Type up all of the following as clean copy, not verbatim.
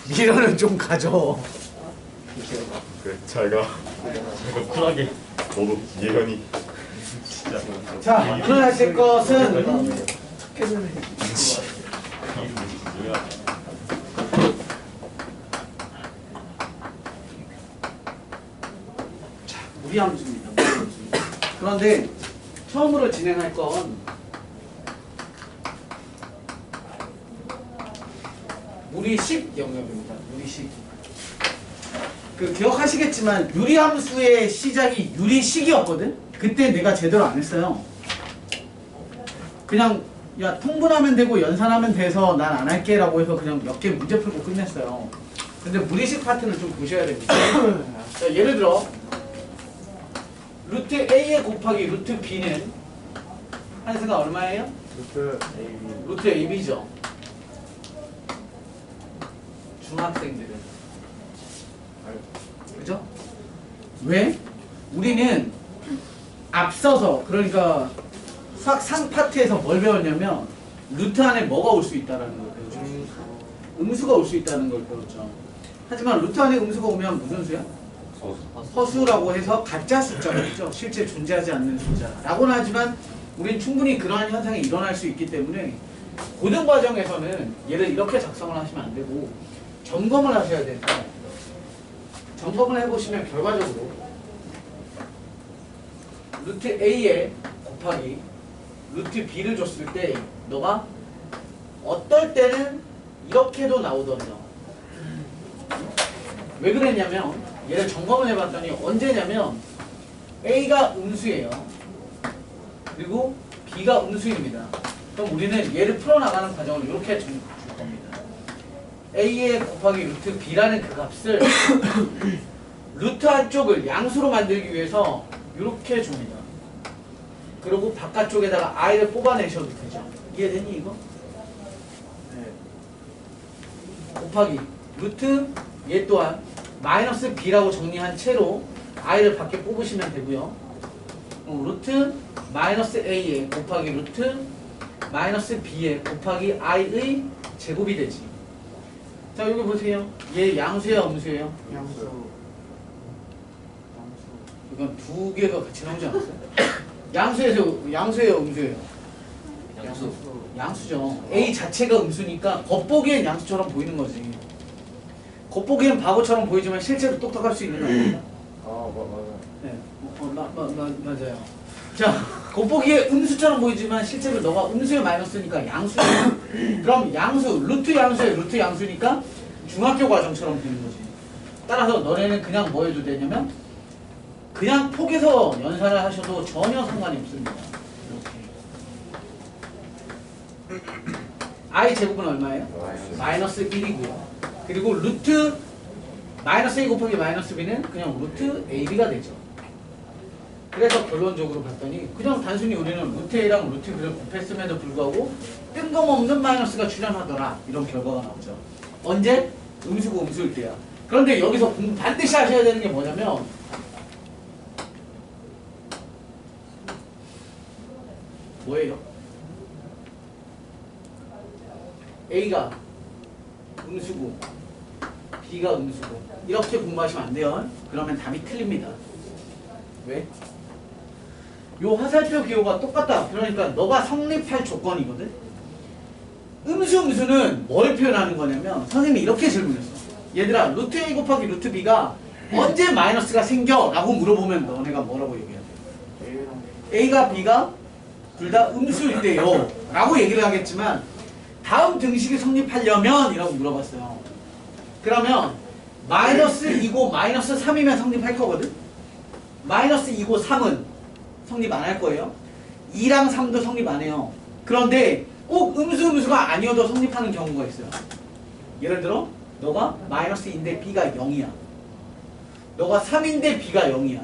미련은 좀 가져. 그래 잘가. 쿨하게. 너도 예현이. 진짜. 자, 표현하실 것은 무리함수입니다. 그런데 처음으로 진행할 건 무리식 영역입니다. 무리식. 그 기억하시겠지만 유리함수의 시작이 유리식이었거든. 그때 내가 제대로 안 했어요. 그냥 야 통분하면 되고 연산하면 돼서 난 안 할게 라고 해서 그냥 몇 개 문제 풀고 끝냈어요. 근데 무리식 파트는 좀 보셔야 됩니다. 자, 예를 들어 루트 A에 곱하기 루트 B는 한수가 얼마예요? 루트 AB죠. 중학생들은 그죠? 왜? 우리는 앞서서 그러니까 수학 상 파트에서 뭘 배웠냐면 루트 안에 뭐가 올 수 있다는 걸 배웠죠. 음수가 올 수 있다는 걸 배웠죠. 하지만 루트 안에 음수가 오면 무슨 수야? 허수라고 해서 가짜 숫자겠죠. 실제 존재하지 않는 숫자라고는 하지만 우린 충분히 그러한 현상이 일어날 수 있기 때문에 고등 과정에서는 얘를 이렇게 작성을 하시면 안 되고 점검을 하셔야 됩니다. 점검을 해보시면 결과적으로 루트 A에 곱하기 루트 B를 줬을 때 너가 어떨 때는 이렇게도 나오던요. 왜 그랬냐면 얘를 점검을 해봤더니 언제냐면 A가 음수예요. 그리고 B가 음수입니다. 그럼 우리는 얘를 풀어나가는 과정을 이렇게 줄 겁니다. A에 곱하기 루트 B라는 그 값을 루트 한쪽을 양수로 만들기 위해서 이렇게 줍니다. 그리고 바깥쪽에다가 I를 뽑아내셔도 되죠. 이해되니 이거? 네. 곱하기 루트 얘 또한 마이너스 B라고 정리한 채로 I를 밖에 뽑으시면 되고요. 루트 마이너스 A에 곱하기 루트 마이너스 B에 곱하기 I의 제곱이 되지. 자 여기 보세요. 얘 양수예요 음수예요? 양수. 이건 두 개가 같이 나오지 않았어요? 양수예요 음수예요? 양수. 양수죠. A 자체가 음수니까 겉보기엔 양수처럼 보이는 거지. 겉보기엔 바보처럼 보이지만 실제로 똑똑할 수 있는 거 아닙니까? 맞아요. 네, 맞아요. 자, 겉보기에 음수처럼 보이지만 실제로 너가 음수에 마이너스니까 양수야. 그럼 양수, 루트 양수에 루트 양수니까 중학교 과정처럼 되는 거지. 따라서 너네는 그냥 뭐 해도 되냐면 그냥 폭에서 연산을 하셔도 전혀 상관이 없습니다. 이렇게. I 제곱은 얼마예요? 마이너스 1이고요. 그리고 루트 마이너스 A 곱하기 마이너스 B는 그냥 루트 AB가 되죠. 그래서 결론적으로 봤더니 그냥 단순히 우리는 루트 A랑 루트 B를 곱했음에도 불구하고 뜬금없는 마이너스가 출현하더라. 이런 결과가 나오죠. 언제? 음수고 음수일 때야. 그런데 여기서 공부 반드시 하셔야 되는 게 뭐냐면 뭐예요? A가 음수고 B가 음수고 이렇게 공부하시면 안 돼요. 그러면 답이 틀립니다. 왜? 요 화살표 기호가 똑같다. 그러니까 너가 성립할 조건이거든. 음수는 뭘 표현하는 거냐면 선생님이 이렇게 질문했어. 얘들아 루트 A 곱하기 루트 B가 언제 마이너스가 생겨? 라고 물어보면 너네가 뭐라고 얘기해야 돼? A가 B가 둘 다 음수일 때요 라고 얘기를 하겠지만 다음 등식이 성립하려면 이라고 물어봤어요. 그러면 마이너스 2고 마이너스 3이면 성립할 거거든. 마이너스 2고 3은 성립 안 할 거예요. 2랑 3도 성립 안 해요. 그런데 꼭 음수가 아니어도 성립하는 경우가 있어요. 예를 들어 너가 마이너스인데 B가 0이야. 너가 3인데 B가 0이야.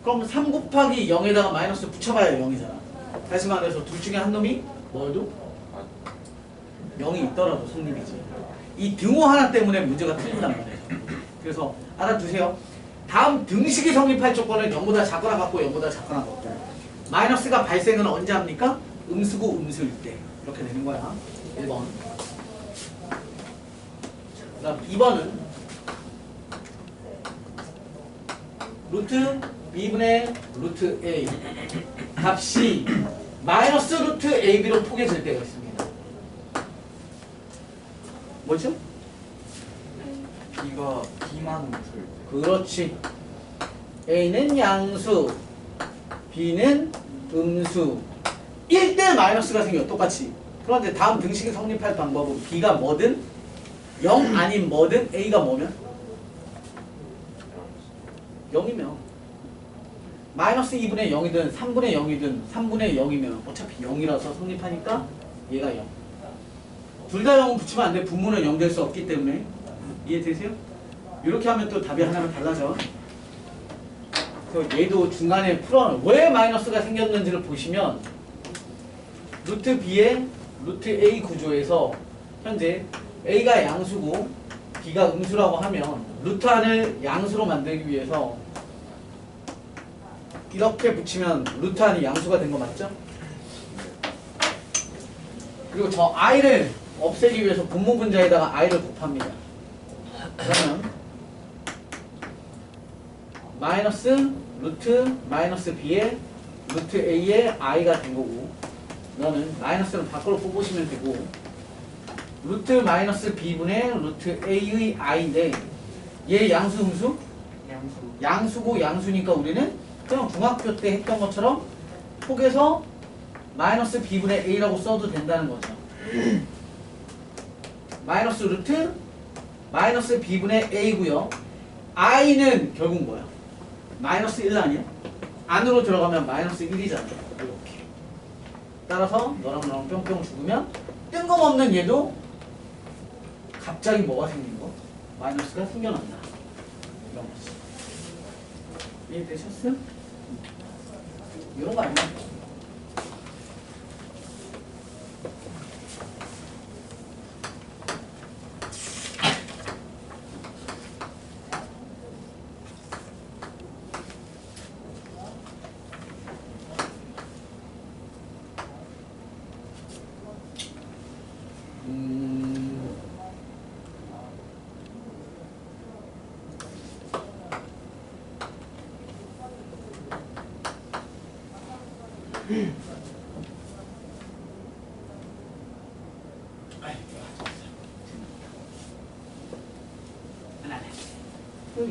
그럼 3 곱하기 0에다가 마이너스 붙여봐야 0이잖아. 다시 말해서 둘 중에 한 놈이 뭐여도 0이 있더라도 성립이지. 이 등호 하나 때문에 문제가 틀린단 말이에요. 그래서 알아두세요. 다음 등식이 성립할 조건은 0보다 작거나 같고 0보다 작거나 같고 마이너스가 발생은 언제 합니까? 음수고 음수일 때. 이렇게 되는 거야. 1번. 그다음 2번은 루트 b분의 루트 a 값이 마이너스 루트 ab로 포개질 때가 있습니다. 뭐죠? B가 B만 줄 그렇지. a는 양수, b는 음수. 1대 마이너스가 생겨 똑같이. 그런데 다음 등식이 성립할 방법은 b가 뭐든 0 아닌 뭐든 a가 뭐면 0이면 마이너스 2분의 0이든 3분의 0이든 3분의 0이면 어차피 0이라서 성립하니까 얘가 0. 둘 다 0은 붙이면 안 돼. 분모는 0 될 수 없기 때문에. 이해되세요? 이렇게 하면 또 답이 하나는 달라져. 그래서 얘도 중간에 풀어 왜 마이너스가 생겼는지를 보시면 루트 b의 루트 a 구조에서 현재 a가 양수고 b가 음수라고 하면 루트 안을 양수로 만들기 위해서 이렇게 붙이면 루트 안이 양수가 된 거 맞죠? 그리고 저 i를 없애기 위해서 분모 분자에다가 i를 곱합니다. 그러면 마이너스 루트 마이너스 b의 루트 a의 i가 된 거고 너는 마이너스는 밖으로 뽑으시면 되고 루트 마이너스 b분의 루트 a의 i인데 얘 양수 음수? 양수고 양수니까 우리는 그냥 중학교 때 했던 것처럼 폭에서 마이너스 b분의 a라고 써도 된다는 거죠. 마이너스 루트 마이너스 b분의 a고요. i는 결국 뭐야? 마이너스 1 아니야? 안으로 들어가면 마이너스 1이잖아. 이렇게. 따라서 너랑 나랑 뿅뿅 죽으면 뜬금없는 얘도 갑자기 뭐가 생긴 거? 마이너스가 생겨난다. 이런 거지. 이해되셨어요? 이런 거 아니야?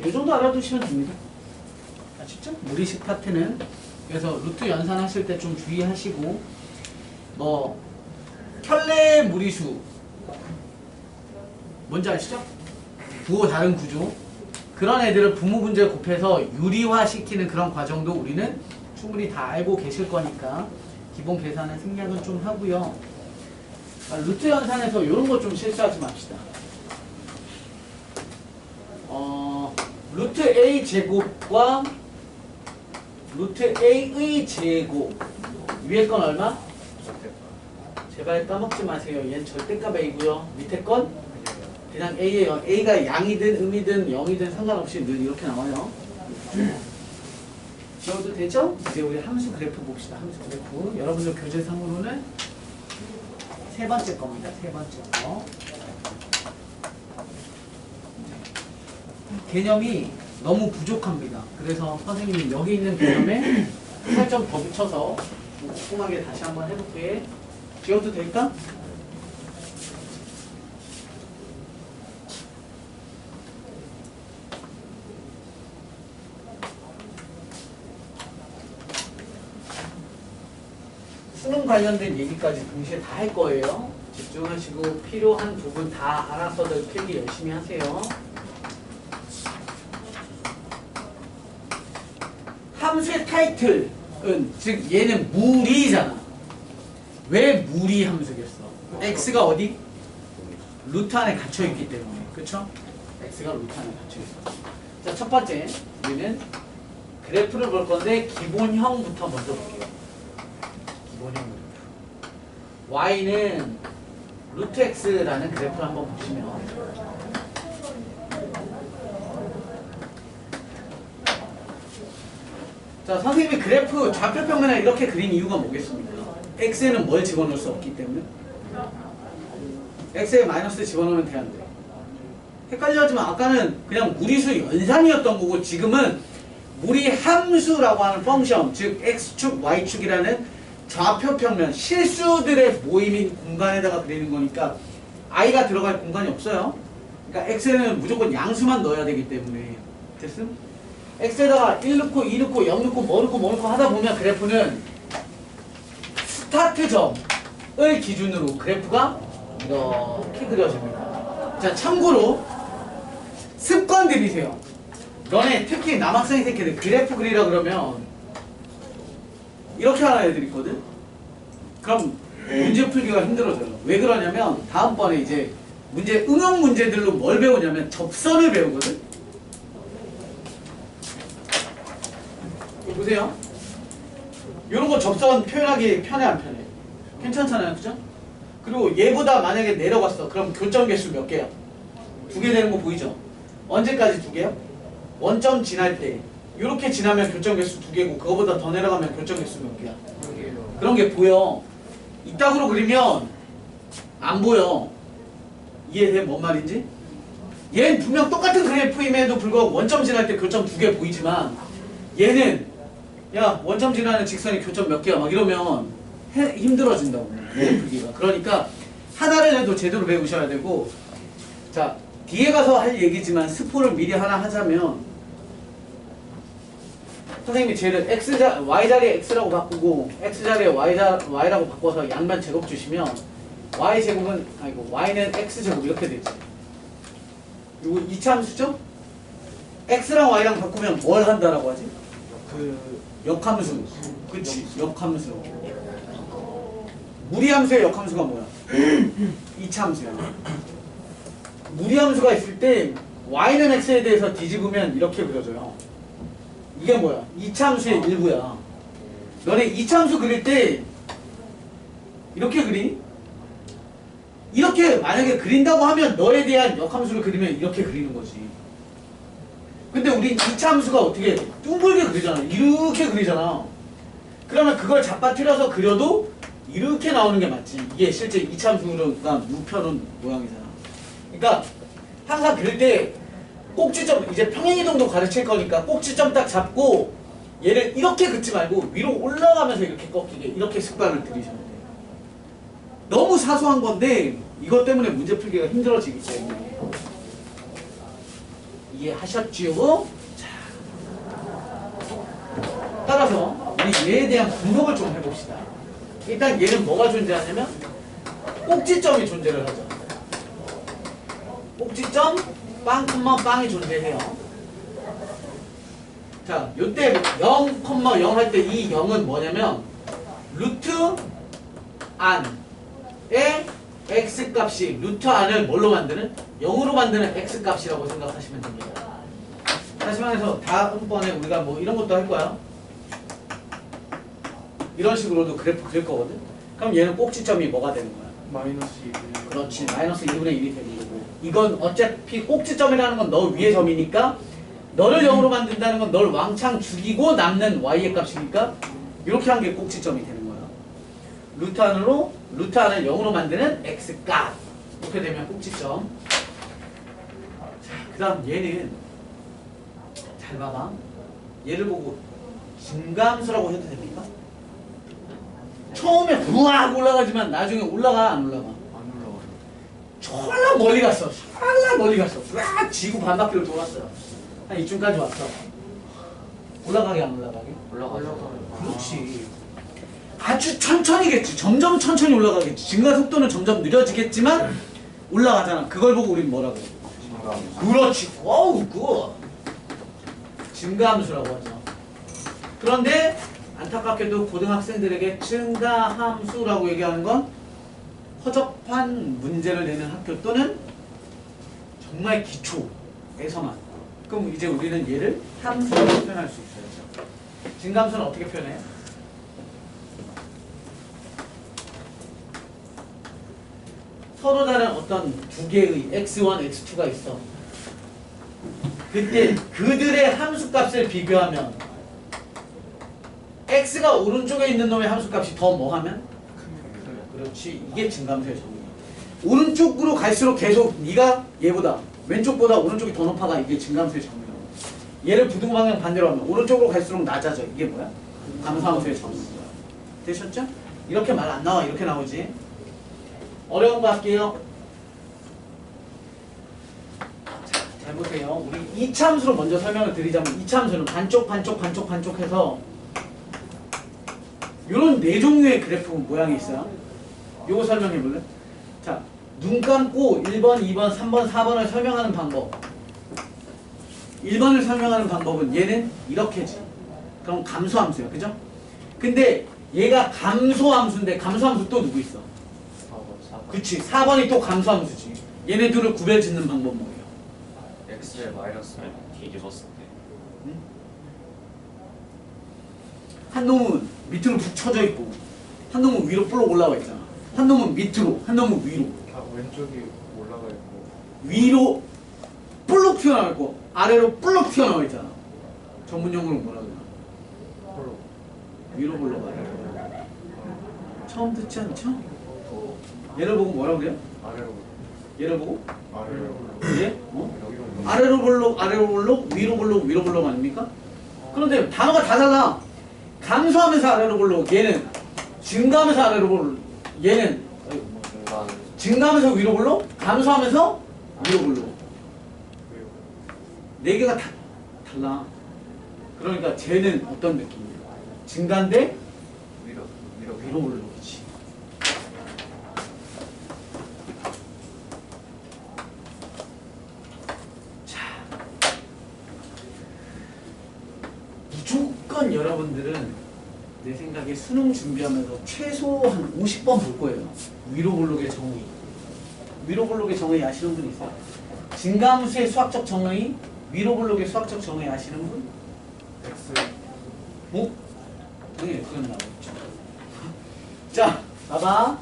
이 정도 알아두시면 됩니다. 아시죠? 무리식 파트는 그래서 루트 연산하실 때 좀 주의하시고 뭐 켤레 무리수 뭔지 아시죠? 부호 다른 구조 그런 애들을 분모 분자에 곱해서 유리화 시키는 그런 과정도 우리는 충분히 다 알고 계실 거니까 기본 계산은 생략은 좀 하고요. 루트 연산에서 이런 거 좀 실수하지 맙시다. 루트 a 제곱과 루트 a의 제곱 위에 건 얼마? 제발 까먹지 마세요. 얘는 절대값 a고요. 밑에 건 그냥 a예요. a가 양이든 음이든 0이든 상관없이 늘 이렇게 나와요. 지워도 되죠? 이제 우리 함수 그래프 봅시다. 함수 그래프. 여러분들 교재상으로는 세 번째 겁니다. 세 번째 거. 개념이 너무 부족합니다. 그래서 선생님이 여기 있는 개념에 살점 더 붙여서 꼼꼼하게 다시 한번 해볼게. 지워도 될까? 수능 관련된 얘기까지 동시에 다 할 거예요. 집중하시고 필요한 부분 다 알아서들 필기 열심히 하세요. 함수의 타이틀은 즉 얘는 무리잖아. 왜 무리 함수겠어? x가 어디? 루트 안에 갇혀있기 때문에. 그쵸? x가 루트 안에 갇혀있어. 자, 첫 번째 우리는 그래프를 볼 건데 기본형부터 먼저 볼게요. 기본형 그래프. y는 루트 x라는 그래프를 한번 보시면 자, 선생님이 그래프 좌표평면에 이렇게 그린 이유가 뭐겠습니까? x에는 뭘 집어넣을 수 없기 때문에 x에 마이너스 집어넣으면 돼야 안 돼? 헷갈려하지만 아까는 그냥 무리수 연산이었던 거고 지금은 무리함수라고 하는 펑션, 즉 x축, y축이라는 좌표 평면 실수들의 모임인 공간에다가 그리는 거니까 i가 들어갈 공간이 없어요. 그러니까 x에는 무조건 양수만 넣어야 되기 때문에 됐음? x에다가 1 넣고 2 넣고 0 넣고 뭐 넣고 하다 보면 그래프는 스타트점을 기준으로 그래프가 이렇게 그려집니다. 자, 참고로 습관 들이세요. 너네 특히 남학생 새끼들 그래프 그리라 그러면 이렇게 하는 애들 있거든? 그럼 문제 풀기가 힘들어져요. 왜 그러냐면 다음번에 이제 문제 응용 문제들로 뭘 배우냐면 접선을 배우거든? 이거 보세요. 이런 거 접선 표현하기 편해 안 편해? 괜찮잖아요, 그죠? 그리고 얘보다 만약에 내려갔어. 그럼 교점 개수 몇 개야? 2개 되는 거 보이죠? 언제까지 2개요? 원점 지날 때. 이렇게 지나면 교점 개수 2개고 그거보다 더 내려가면 교점 개수 몇 개야? 그런 게 보여. 이따구로 그리면 안 보여. 이해돼? 뭔 말인지? 얘는 분명 똑같은 그래프임에도 불구하고 원점 지날 때 교점 2개 보이지만 얘는 야 원점 지나는 직선이 교점 몇 개야 막 이러면 힘들어진다고 풀기가. 그러니까 하나를 해도 제대로 배우셔야 되고, 자 뒤에 가서 할 얘기지만 스포를 미리 하나 하자면 선생님이 쟤를 y자리에 x라고 바꾸고 x자리에 y라고 바꿔서 양변 제곱 주시면 y제곱은 아니고 y는 x제곱 이렇게 되지. 이거 이차함수죠? x랑 y랑 바꾸면 뭘 한다라고 하지? 그 역함수. 그치, 역함수. 무리함수의 역함수가 뭐야? 이차함수야. 무리함수가 있을 때 y는 x에 대해서 뒤집으면 이렇게 그려져요. 이게 뭐야? 이차함수의 일부야. 너네 이차함수 그릴 때 이렇게 그리? 이렇게 만약에 그린다고 하면 너에 대한 역함수를 그리면 이렇게 그리는 거지. 근데 우리 이차함수가 어떻게 둥글게 그리잖아. 이렇게 그리잖아. 그러면 그걸 잡아뜨려서 그려도 이렇게 나오는 게 맞지. 이게 실제 이차함수가 눕혀놓은 모양이잖아. 그러니까 항상 그릴 때 꼭지점, 이제 평행이동도 가르칠 거니까 꼭지점 딱 잡고 얘를 이렇게 긋지 말고 위로 올라가면서 이렇게 꺾이게, 이렇게 습관을 들이셔야 돼요. 너무 사소한 건데 이것 때문에 문제 풀기가 힘들어지기 때문에. 이해하셨죠? 자, 따라서 우리 얘에 대한 분석을 좀 해봅시다. 일단 얘는 뭐가 존재하냐면 꼭지점이 존재를 하죠. 꼭지점 빵, 빵이 존재해요. 자, 요때 0, 0 할 때 이 0은 뭐냐면 루트 안에 x 값이 루트 안을 뭘로 만드는? 0으로 만드는 x 값이라고 생각하시면 됩니다. 다시 말해서 다음번에 우리가 뭐 이런 것도 할 거야. 이런 식으로도 그래프 그릴 거거든. 그럼 얘는 꼭지점이 뭐가 되는 거야? 마이너스 1. 그렇지. 마이너스 1분의 1이 되는 거고. 이건 어차피 꼭지점이라는 건 너 위의 점이니까 너를 0으로 만든다는 건 널 왕창 죽이고 남는 y의 값이니까 이렇게 한 게 꼭지점이 되는 거야. 루트 안으로 루트 안을 0으로 만드는 x 값. 이렇게 되면 꼭지점. 자, 그 다음 얘는 잘 봐봐. 얘를 보고 증감수라고 해도 됩니까? 처음에 우악 올라가지만 나중에 올라가 안 올라가? 안 올라가요. 졸라 멀리 갔어. 졸라 멀리 갔어. 쫙 지구 반바퀴를 돌았어요. 한 이쯤까지 왔어. 올라가게 안 올라가게? 올라가요. 그렇지. 아주 천천히겠지. 점점 천천히 올라가겠지. 증가 속도는 점점 느려지겠지만 올라가잖아. 그걸 보고 우린 뭐라고 해? 그렇지. 와우, 그거. 증가함수라고 하죠. 그런데 안타깝게도 고등학생들에게 증가함수라고 얘기하는 건 허접한 문제를 내는 학교 또는 정말 기초에서만. 그럼 이제 우리는 얘를 함수로 표현할 수 있어요. 증가함수는 어떻게 표현해요? 서로 다른 어떤 두 개의 x1, x2가 있어. 그때 그들의 함수값을 비교하면 x가 오른쪽에 있는 놈의 함수값이 더 뭐하면? 그렇지. 이게 증감수의 정의야. 오른쪽으로 갈수록 계속 네가 얘보다 왼쪽보다 오른쪽이 더 높아가 이게 증감수의 정의라고. 얘를 부등 방향 반대로 하면 오른쪽으로 갈수록 낮아져. 이게 뭐야? 감소함수의 정의인 거야. 되셨죠? 이렇게 말 안 나와. 이렇게 나오지. 어려운 거 할게요. 자, 잘 보세요. 우리 이차함수로 먼저 설명을 드리자면 이차함수는 반쪽 해서 이런 네 종류의 그래프 모양이 있어요. 요거 설명해 볼래? 자, 눈 감고 1번, 2번, 3번, 4번을 설명하는 방법. 1번을 설명하는 방법은 얘는 이렇게지. 그럼 감소함수야. 그죠? 근데 얘가 감소함수인데 감소함수 또 누구 있어? 4번. 그치. 4번이 또 감소함수지. 얘네들을 구별 짓는 방법 뭐예요? X에 마이너스. 뒤집었을 때. 한 놈은 밑으로 푹 쳐져 있고 한 놈은 위로 볼록 올라와 있잖아. 한 놈은 밑으로, 한 놈은 위로. 왼쪽이 올라가 있고. 위로 볼록 튀어나와 있고 아래로 볼록 튀어나와 있잖아. 전문용어로 뭐라 그러나? 홀로. 위로 볼록 아래로. 처음 듣지 않죠? 얘를 보고 뭐라 그래요? 아래로. 얘를 보고? 아래로. 얘? 어? 여기로. 아래로 볼록, 아래로 볼록, 위로 볼록, 위로 볼록 아닙니까? 그런데 단어가 다 달라. 감소하면서 아래로 볼록, 얘는 증가하면서 아래로 볼록, 얘는 중간. 증가하면서 위로 볼록, 감소하면서 위로 볼록. 네 개가 다 달라. 그러니까 쟤는 어떤 느낌이야? 증가인데 위로 볼록이지. 자, 무조건 여러분들은 내 생각에 수능 준비하면서 최소 한 50번 볼 거예요. 위로 볼록의 정의. 위로 볼록의 정의 아시는 분 있어요? 증가함수의 수학적 정의, 위로 볼록의 수학적 정의 아시는 분? X. 뭐? 당연히 그건 나오겠죠. 자, 봐봐.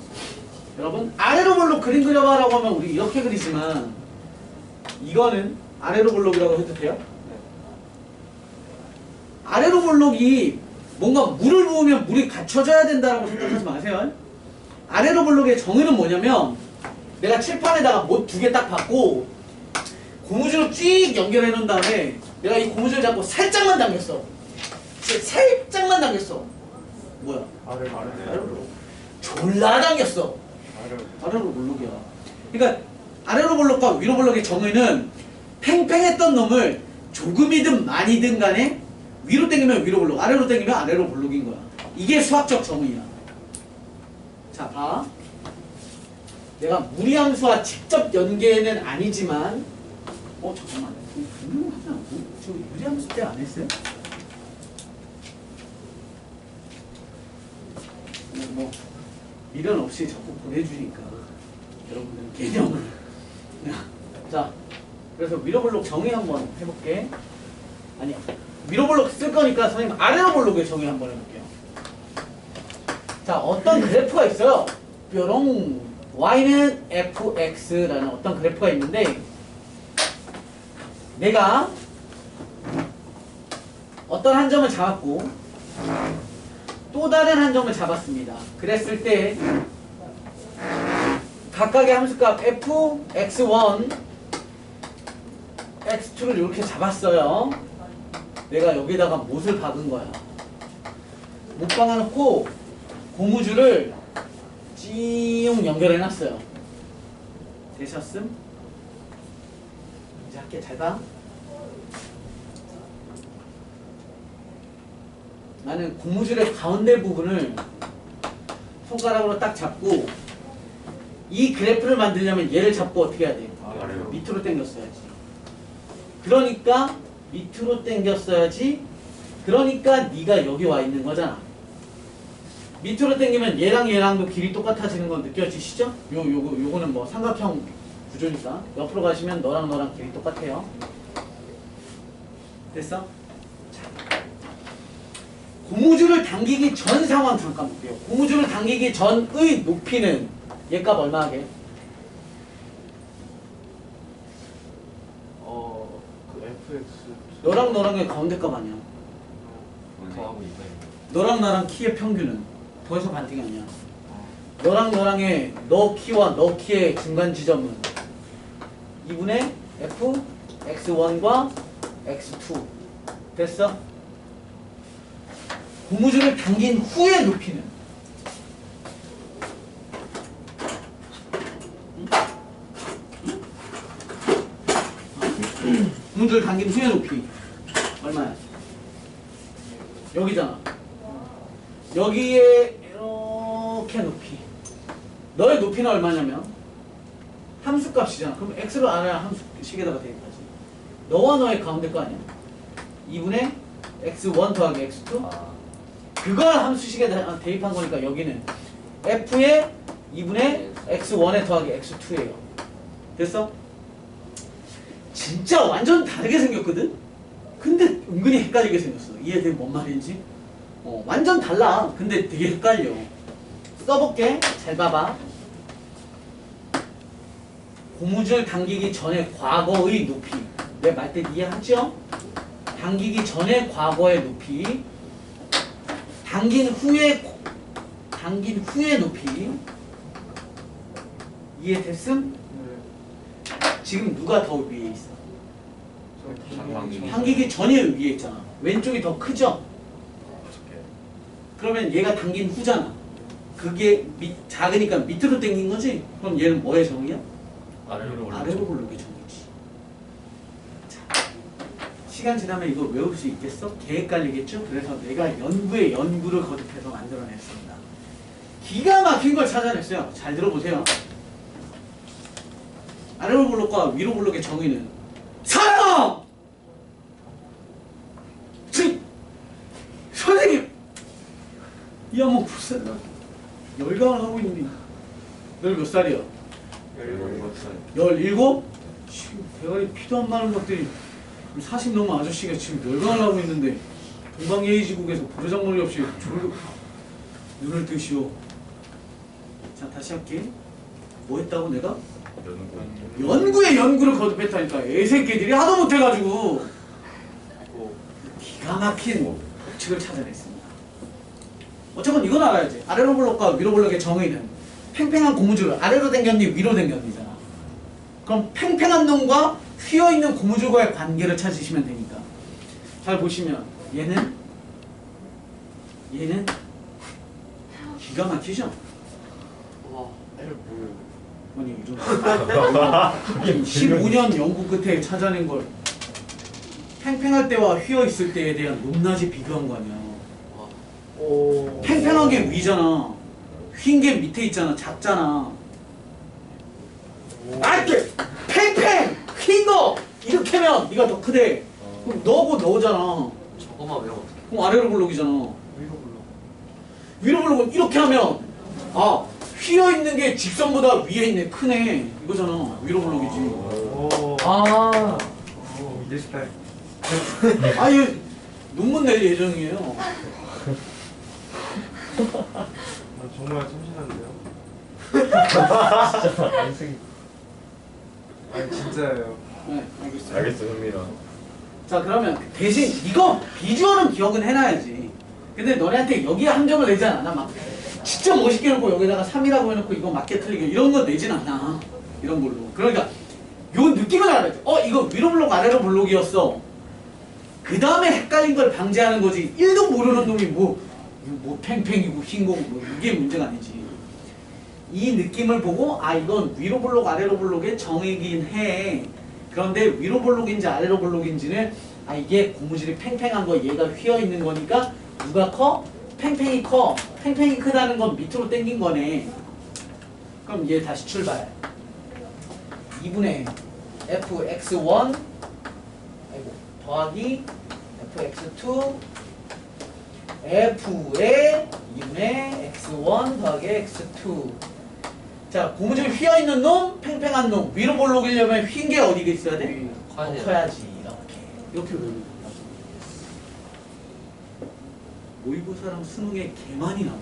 여러분, 아래로 볼록 그림 그려봐라고 하면 우리 이렇게 그리지만 이거는 아래로 볼록이라고 해도 돼요? 아래로 볼록이 뭔가 물을 부으면 물이 갖춰져야 된다고 생각하지 마세요. 아래로 볼록의 정의는 뭐냐면 내가 칠판에다가 못 두 개 딱 받고 고무줄로 쭉 연결해 놓은 다음에 내가 이 고무줄 잡고 살짝만 당겼어. 살짝만 당겼어. 뭐야? 아래로. 졸라 당겼어. 아래로. 아래로 볼록이야. 그러니까 아래로 볼록과 위로 볼록의 정의는 팽팽했던 놈을 조금이든 많이든 간에 위로 당기면 위로 볼록, 아래로 당기면 아래로 볼록인 거야. 이게 수학적 정의야. 자, 봐. 내가 무리함수와 직접 연계는 아니지만 잠깐만. 분명하지 않고? 저 무리함수 때 안 했어요? 뭐 미련 없이 자꾸 보내주니까 여러분들 개념을. 자, 그래서 위로 볼록 정의 한번 해볼게. 아니, 위로 볼록 쓸 거니까 선생님 아래로 볼록의 정의 한번 해볼게요. 자, 어떤 그래프가 있어요. 뾰롱 y는 fx라는 어떤 그래프가 있는데 내가 어떤 한 점을 잡았고 또 다른 한 점을 잡았습니다. 그랬을 때 각각의 함수값 f, x1, x2를 이렇게 잡았어요. 내가 여기다가 못을 박은 거야. 못 박아놓고 고무줄을 찌용 연결해놨어요. 되셨음? 이제 할게. 잘 봐. 나는 고무줄의 가운데 부분을 손가락으로 딱 잡고 이 그래프를 만들려면 얘를 잡고 어떻게 해야 돼? 아래로. 밑으로 당겼어야지. 그러니까 밑으로 당겼어야지. 그러니까 네가 여기 와 있는 거잖아. 밑으로 당기면 얘랑 얘랑도 길이 똑같아지는 건 느껴지시죠? 요거는 뭐 삼각형 구조니까 옆으로 가시면 너랑 너랑 길이 똑같아요. 됐어? 자, 고무줄을 당기기 전 상황 잠깐 볼게요. 고무줄을 당기기 전의 높이는 얘 값 얼마 하게? 그 fx. 너랑 너랑의 가운데 값 아니야. 더하고 2배. 너랑 나랑 키의 평균은 더해서 반등이 아니야. 너랑 너랑의 너 키와 너 키의 중간 지점은 2분의 f x1과 x2 됐어? 고무줄을 당긴 후의 높이는 고무줄을 당긴 후의 높이 얼마야? 여기잖아. 여기에 이렇게 높이. 너의 높이는 얼마냐면 함수값이잖아. 그럼 x를 알아야 함수식에다가 대입하지. 너와 너의 가운데 거 아니야? 2분의 x1 더하기 x2 그걸 함수식에다 대입한 거니까 여기는 f의 2분의 x1에 더하기 x2예요. 됐어? 진짜 완전 다르게 생겼거든? 근데 은근히 헷갈리게 생겼어. 이해돼? 뭔 말인지? 완전 달라. 근데 되게 헷갈려. 써볼게. 잘 봐봐. 고무줄 당기기 전에 과거의 높이. 내 말 때 이해하죠? 당기기 전에 과거의 높이. 당긴 후의 높이. 이해됐음? 네. 지금 누가 더 위에 있어? 방방이. 당기기 전에 위에 있잖아. 왼쪽이 더 크죠? 그러면 얘가 당긴 후잖아. 그게 작으니까 밑으로 당긴 거지? 그럼 얘는 뭐의 정의야? 아래로 아래로 굴르기 정의지. 자, 시간 지나면 이거 외울 수 있겠어? 개 헷갈리겠죠? 그래서 내가 연구에 연구를 거듭해서 만들어냈습니다. 기가 막힌 걸 찾아냈어요. 잘 들어보세요. 아래로 굴러과 위로 굴러의 정의는 사랑! 지금 선생님! 이 한번 불쌍하다. 열강을 하고 있는데 너 몇 살이야? 17살. 17? 지금 대가리 피도 안 마른 것들이 40 넘은 아저씨가 지금 열강을 하고 있는데 동방예의지국에서 버르장머리 없이 졸로 눈을 뜨시오. 자 다시 할게. 뭐 했다고 내가? 연구에 연구를 거듭했다니까. 애새끼들이 하도 못해가지고 기가 막힌 법칙을 찾아냈습니다. 어쨌건 이건 알아야지. 아래로 블록과 위로 블록의 정의는 팽팽한 고무줄을 아래로 당겼니 위로 당겼니잖아. 그럼 팽팽한 놈과 휘어있는 고무줄과의 관계를 찾으시면 되니까. 잘 보시면 얘는 기가 막히죠? 와, L 뭐예요? 아니 이런 15년 연구 끝에 찾아낸 걸 팽팽할 때와 휘어있을 때에 대한 높낮이 비교한 거 아니야. 오. 팽팽한 게 위잖아. 휜 게 밑에 있잖아. 작잖아. 알게 팽팽 휜 거 이렇게 하면 네가 더 크대. 그럼 너고 너잖아. 저거만 외워 어떻게? 그럼 아래로 블록이잖아. 위로 불러. 위로 블록은 이렇게 하면 아 휘어 있는 게 직선보다 위에 있네. 크네. 이거잖아. 위로 블록이지. 오. 아, 오, 이제 스타일. 아얘 논문 낼 예정이에요. 정말 참신한데요? 진짜 안쓰기. 아니 진짜예요. 네, 알겠어요. 알겠어 현민아. 자 그러면 대신 이거 비주얼은 기억은 해놔야지. 근데 너네한테 여기에 함정을 내지 않아. 막 진짜 멋있게 해놓고 여기다가 3이라고 해놓고 이거 맞게 틀리게 이런 거 내진 않아. 이런 걸로. 그러니까 요 느낌을 알아야지. 이거 위로 블록 아래로 블록이었어. 그 다음에 헷갈린 걸 방지하는 거지. 1도 모르는 놈이 뭐 팽팽이고 흰 거고 뭐 이게 문제가 아니지. 이 느낌을 보고 아 이건 위로 블록 아래로 블록의 정의긴 해. 그런데 위로 블록인지 아래로 블록인지는 아 이게 고무줄이 팽팽한 거 얘가 휘어 있는 거니까 누가 커? 팽팽이 커. 팽팽이 크다는 건 밑으로 당긴 거네. 그럼 얘 다시 출발. 2분의 fx1 더하기 fx2 f의 2분의 x1 더하기 x2. 자, 고무줄 휘어있는 놈, 팽팽한 놈. 위로 볼록이려면 휜 게 어디가 있어야 돼? 커야지. 이렇게 외우는 거야. 모의고사랑 수능에 개 많이 나와.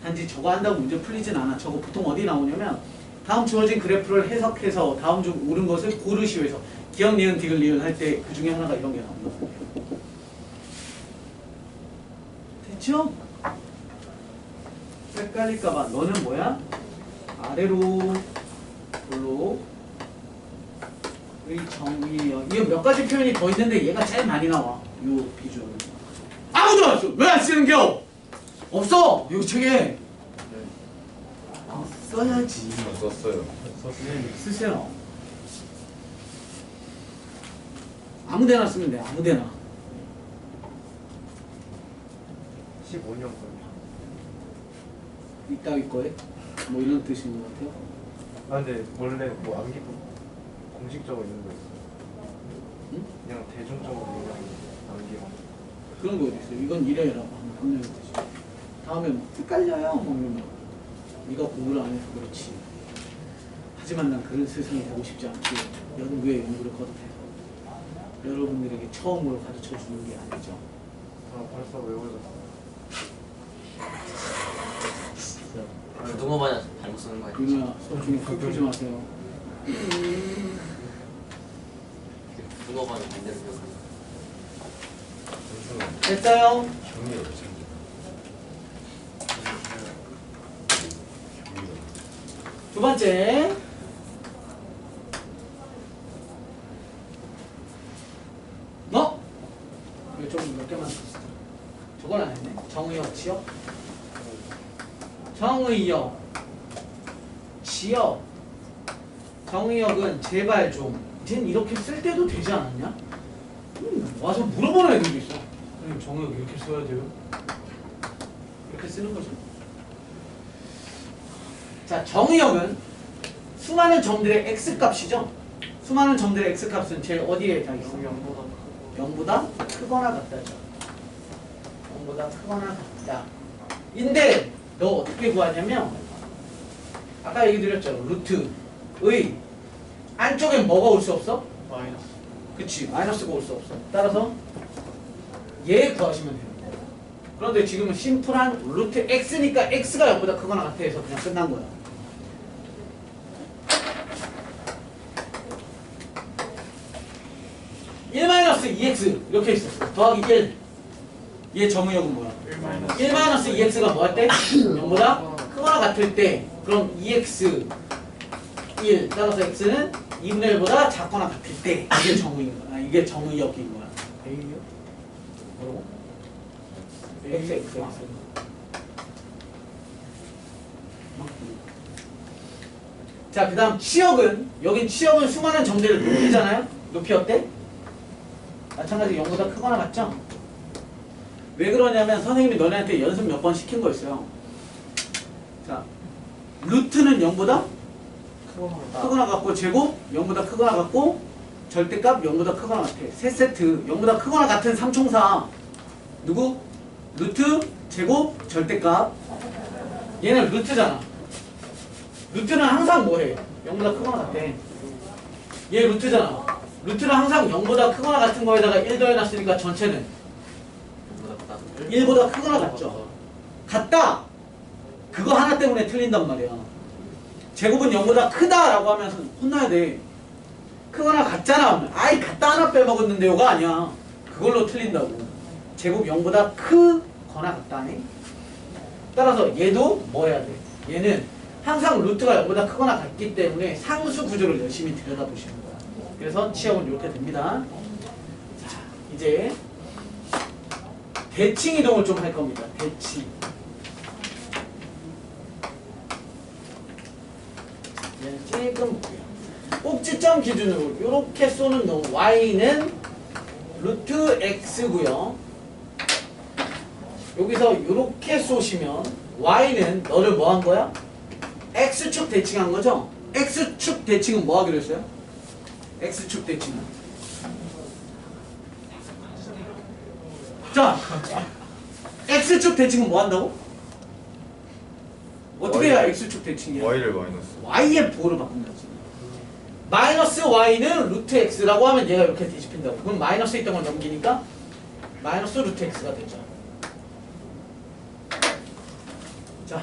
단지 저거 한다고 문제 풀리진 않아. 저거 보통 어디 나오냐면 다음 주어진 그래프를 해석해서 다음 주 옳은 것을 고르시오 해서 기억, 니은, 디귿, 리을 할 때 그 중에 하나가 이런 게 나온다. 됐죠? 헷갈릴까봐 너는 뭐야? 아래로 블록 정의요. 이거 몇 가지 표현이 더 있는데 얘가 제일 많이 나와. 요 비주얼. 아무도 안 써. 왜 안 쓰는겨? 없어. 여기 책에. 써야지. 썼어요. 쓰세요. 아무데나 쓰면 돼. 아무데나. 15년 건. 이따위 거에 뭐 이런 뜻인 것 같아요. 아 근데 원래 뭐 암기 공식적으로 있는 거 있어요. 응? 그냥 대중적으로 있는 암기. 그런 거 어디 있어요? 이건 이래라고 하는 뜻이. 다음에 뭐 헷갈려요. 뭐 이러면 네가 공부를 안 해서 그렇지. 하지만 난 그런 세상이 되고 싶지 않고 연구에 연구를 거듭해서 여러분들에게 처음으로 가르쳐 주는 게 아니죠. 아 벌써 외워졌어. 고등어 마냥 잘못 쓰는 거 아니야? 윤호야, 수업 중에 푹 풀지 마세요. 고등어 마냥 반대로 배우는 됐어요? 경리가 왜 생겨? 두 번째. 너? 이거 좀 몇 개만 썼어. 저걸 안 했네. 정의역, 지역. 정의역, 지역. 정의역은 제발 좀. 쟨 이렇게 쓸 때도 되지 않았냐? 와서 물어보는 애들도 있어. 선생님 정의역 이렇게 써야 돼요? 이렇게 쓰는 거죠. 자, 정의역은 수많은 점들의 x값이죠. 수많은 점들의 x값은 제일 어디에 다 있어? 0보다 크거나 같다죠. 0보다 크거나 같다. 인데 너 어떻게 구하냐면 아까 얘기 드렸죠. 루트의 안쪽엔 뭐가 올 수 없어? 마이너스. 그치, 마이너스가 올 수 없어. 따라서 얘 구하시면 돼요. 그런데 지금은 심플한 루트 x니까 x가 0보다 크거나 같아 해서 그냥 끝난 거야. (1-2x) 이렇게 있어. 더하기 1. 얘 정의역은 뭐야? 1-2x가 뭐 할 때? 0보다 크거나 같을 때. 그럼 2x 1 따라서 x는 2분의 1보다 작거나 같을 때. 이게 정의인 거야. 이게 정의역인 거야. A요? 뭐라고? x. 자, 그 다음 치역은, 여긴 치역은 수많은 점들을 높이잖아요? 높이 어때? 마찬가지 0보다 크거나 같죠? 왜 그러냐면 선생님이 너네한테 연습 몇 번 시킨 거 있어요. 자, 루트는 0보다 크거나 같고, 제곱 0보다 크거나 같고, 절대값 0보다 크거나 같아. 세 세트 0보다 크거나 같은 삼총사. 누구? 루트, 제곱, 절대값. 얘는 루트잖아. 루트는 항상 뭐해? 0보다 크거나 같아. 얘 루트잖아. 루트는 항상 0보다 크거나 같은 거에다가 1 더해놨으니까 전체는 1보다 크거나 같죠? 같다! 그거 하나 때문에 틀린단 말이야. 제곱은 0보다 크다라고 하면서 혼나야 돼. 크거나 같잖아. 아이 같다 하나 빼먹었는데요가 아니야. 그걸로 틀린다고. 제곱 0보다 크거나 같다네. 따라서 얘도 뭐 해야 돼? 얘는 항상 루트가 0보다 크거나 같기 때문에 상수 구조를 열심히 들여다보시는 거야. 그래서 치역은 이렇게 됩니다. 자, 이제 대칭 이동을 좀 할 겁니다. 대칭. 지금 꼭지점 기준으로 이렇게 쏘는 놈 y는 루트 x고요. 여기서 이렇게 쏘시면 y는 너를 뭐 한 거야? x축 대칭한 거죠? x축 대칭은 뭐 하기로 했어요? x축 대칭은 자, x축 대칭은 뭐 한다고? 어떻게 해야 x축 대칭이야? y를 마이너스. y의 부호를 바꾼다지. 마이너스 y는 루트 x라고 하면 얘가 이렇게 뒤집힌다고. 그럼 마이너스 있던 걸 넘기니까 마이너스 루트 x가 되죠. 자,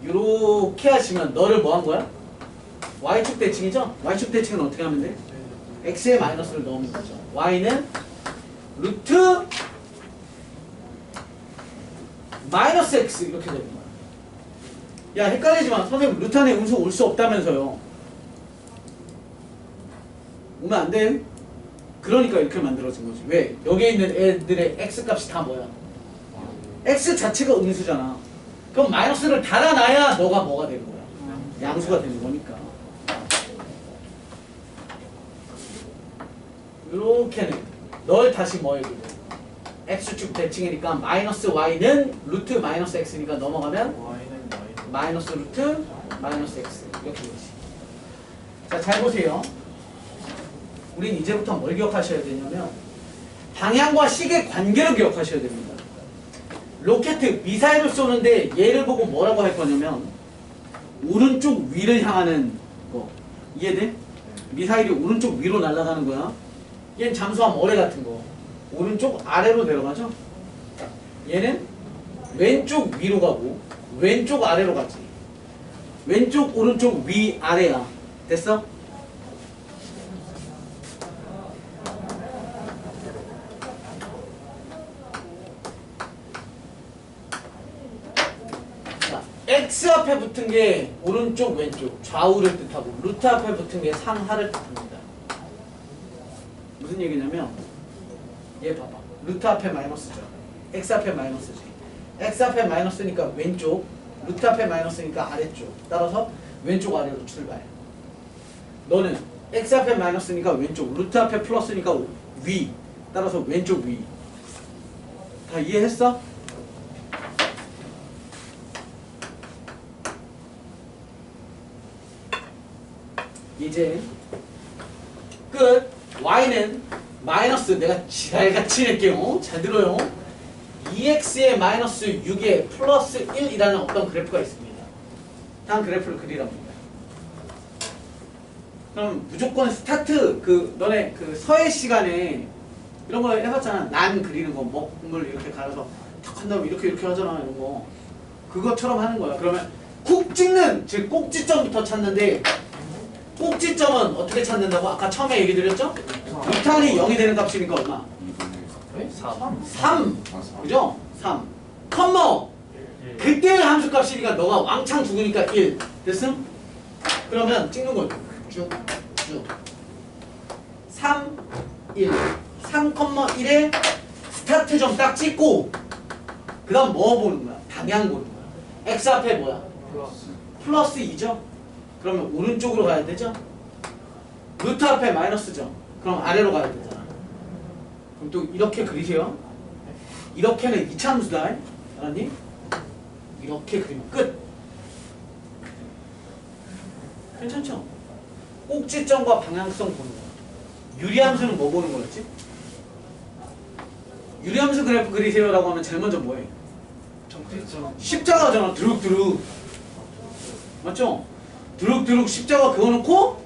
이렇게 하시면 너를 뭐 한 거야? y축 대칭이죠? y축 대칭은 어떻게 하면 돼? x에 마이너스를 넣으면 되죠. y는 루트 마이너스 x 이렇게 되는 거야. 야, 헷갈리지만 선생님 루트 안에 음수 올 수 없다면서요. 오면 안 돼. 그러니까 이렇게 만들어진 거지. 왜? 여기에 있는 애들의 x값이 다 뭐야? x 자체가 음수잖아. 그럼 마이너스를 달아놔야 너가 뭐가 되는 거야? 양수가 되는 거니까. 이렇게는 널 다시 뭐 해도 돼? x축 대칭이니까 마이너스 y는 루트 마이너스 x니까 넘어가면 Y는 Y. 마이너스 루트 마이너스 x 이렇게 되지. 자, 잘 보세요. 우린 이제부터 뭘 기억하셔야 되냐면 방향과 식의 관계를 기억하셔야 됩니다. 로켓 미사일을 쏘는데 얘를 보고 뭐라고 할 거냐면 오른쪽 위를 향하는 거 이해돼? 미사일이 오른쪽 위로 날아가는 거야. 얘는 잠수함 어뢰 같은 거 오른쪽 아래로 내려가죠. 얘는 왼쪽 위로 가고 왼쪽 아래로 가지. 왼쪽 오른쪽 위 아래야. 됐어? 자, x 앞에 붙은 게 오른쪽 왼쪽 좌우를 뜻하고 루트 앞에 붙은 게 상하를 뜻합니다. 무슨 얘기냐면 얘 봐봐. 루트 앞에 마이너스죠. x 앞에 마이너스지. x 앞에 마이너스니까 왼쪽, 루트 앞에 마이너스니까 아래쪽. 따라서 왼쪽 아래로 출발. 너는 x 앞에 마이너스니까 왼쪽, 루트 앞에 플러스니까 위. 따라서 왼쪽 위. 다 이해했어? 이제 끝. y는 마이너스 내가 지랄같이 낼게요. 잘 들어요. 2x에 마이너스 6에 플러스 1이라는 어떤 그래프가 있습니다. 다음 그래프를 그리라고 합니다. 그럼 무조건 스타트 너네 서예 시간에 이런 거 해봤잖아. 난 그리는 거 먹물 이렇게 갈아서 탁 한 다음에 이렇게 하잖아. 이런 거 그것처럼 하는 거야. 그러면 콕 찍는 즉 꼭지점부터 찾는데 꼭지점은 어떻게 찾는다고? 아까 처음에 얘기 드렸죠? 루탄이 0이 되는 값이니까 얼마? 3 그죠? 3 컴마 그때의 함수 값이니까 너가 왕창 죽으니까 1 됐음? 그러면 찍는 거죠. 쭉쭉 3 1 3,1에 스타트점 딱 찍고 그 다음 뭐 보는 거야? 방향 보는 거야. x 앞에 뭐야? 플러스 2죠? 그러면 오른쪽으로 가야 되죠? 루트 앞에 마이너스죠? 그럼 아래로 가야 되잖아. 그럼 또 이렇게 그리세요. 이렇게는 이차함수다. 알았니? 이렇게 그리면 끝. 괜찮죠? 꼭지점과 방향성 보는 거야. 유리함수는 뭐 보는 거였지? 유리함수 그래프 그리세요라고 하면 제일 먼저 뭐해? 정체점. 십자가잖아. 드룩드룩. 맞죠? 드룩드룩 십자가 그어놓고